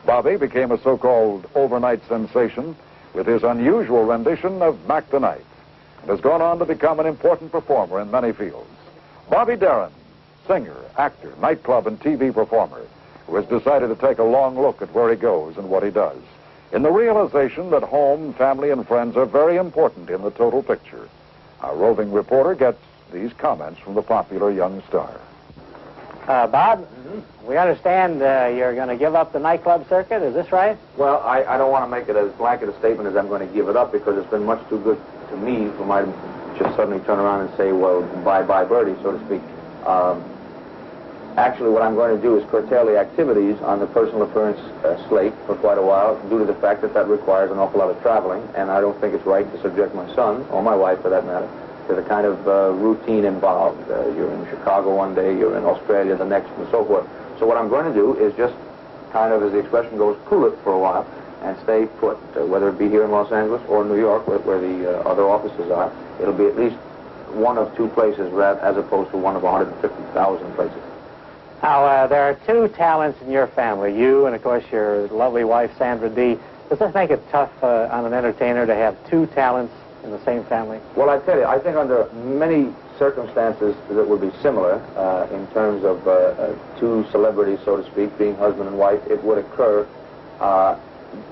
Bobby became a so-called overnight sensation with his unusual rendition of Mac the Knife, and has gone on to become an important performer in many fields. Bobby Darin, singer, actor, nightclub and TV performer, who has decided to take a long look at where he goes and what he does, in the realization that home, family, and friends are very important in the total picture. Our roving reporter gets these comments from the popular young star. Bob, we understand you're going to give up the nightclub circuit, is this right? Well, I don't want to make it as blanket a statement as I'm going to give it up, because it's been much too good to me for my just suddenly turn around and say, well, bye-bye birdie, so to speak. Actually, what I'm going to do is curtail the activities on the personal appearance slate for quite a while, due to the fact that that requires an awful lot of traveling, and I don't think it's right to subject my son, or my wife for that matter, to the kind of routine involved. You're in Chicago one day, you're in Australia the next, and so forth. So what I'm going to do is just kind of, as the expression goes, cool it for a while and stay put, whether it be here in Los Angeles or New York, where the other offices are. It'll be at least one of two places as opposed to one of 150,000 places. Now, there are two talents in your family, you and, of course, your lovely wife, Sandra Dee. Does this make it tough on an entertainer to have two talents in the same family? Well, I tell you, I think under many circumstances that would be similar in terms of two celebrities, so to speak, being husband and wife, it would occur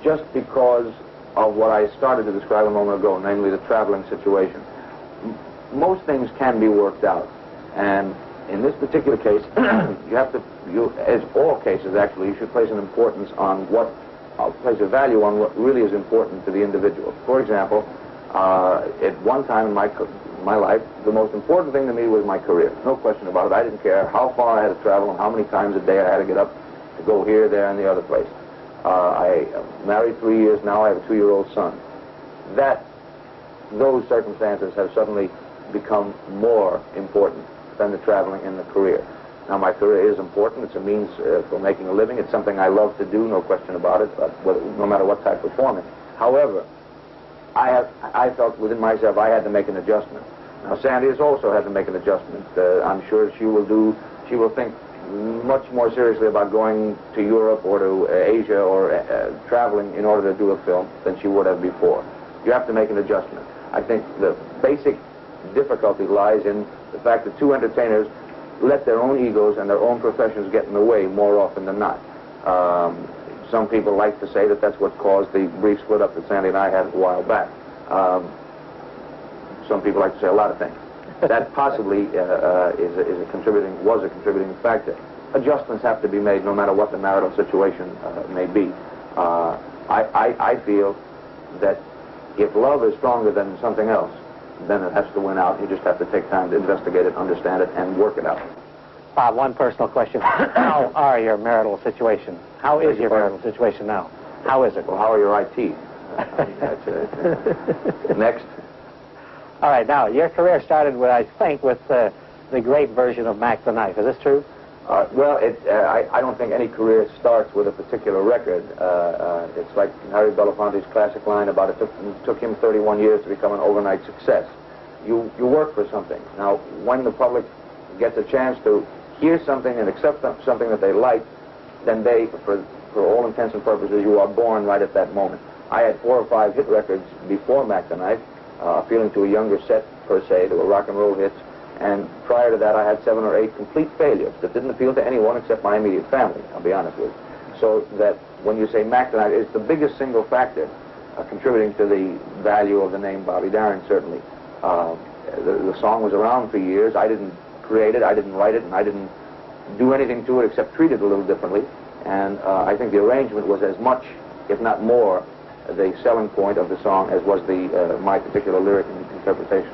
just because of what I started to describe a moment ago, namely the traveling situation. Most things can be worked out, and in this particular case, as all cases actually, you should place an importance on place a value on what really is important to the individual. For example, at one time in my life, the most important thing to me was my career. No question about it. I didn't care how far I had to travel and how many times a day I had to get up to go here, there, and the other place. I married 3 years now. I have a 2-year-old son. Those circumstances have suddenly become more important than the traveling and the career. Now, my career is important. It's a means for making a living. It's something I love to do, no question about it, no matter what type of performance. However, I felt within myself I had to make an adjustment. Now, Sandy has also had to make an adjustment. I'm sure she will think much more seriously about going to Europe or to Asia or traveling in order to do a film than she would have before. You have to make an adjustment. I think the basic difficulty lies in the fact that two entertainers let their own egos and their own professions get in the way more often than not. Some people like to say that that's what caused the brief split up that Sandy and I had a while back. Some people like to say a lot of things. That possibly was a contributing factor. Adjustments have to be made no matter what the marital situation may be. I feel that if love is stronger than something else, then it has to win out. You just have to take time to investigate it, understand it, and work it out. Bob, one personal question. How are your marital situation? How is your marital situation now? How is it? Well, how are your IT? Next. All right, now, your career started with, I think, with the great version of Mac the Knife. Is this true? Well, I don't think any career starts with a particular record. It's like Harry Belafonte's classic line about it took him 31 years to become an overnight success. You work for something. Now, when the public gets a chance to hear something and accept something that they like, then for all intents and purposes, you are born right at that moment. I had 4 or 5 hit records before Mac the Knife, appealing to a younger set, per se. They were rock and roll hits. And prior to that, I had 7 or 8 complete failures that didn't appeal to anyone except my immediate family, I'll be honest with you. So that when you say Mac the Knife, it's the biggest single factor contributing to the value of the name Bobby Darin, certainly. The song was around for years. I didn't create it, I didn't write it, and I didn't do anything to it except treat it a little differently. And I think the arrangement was as much, if not more, the selling point of the song as was my particular lyric interpretation.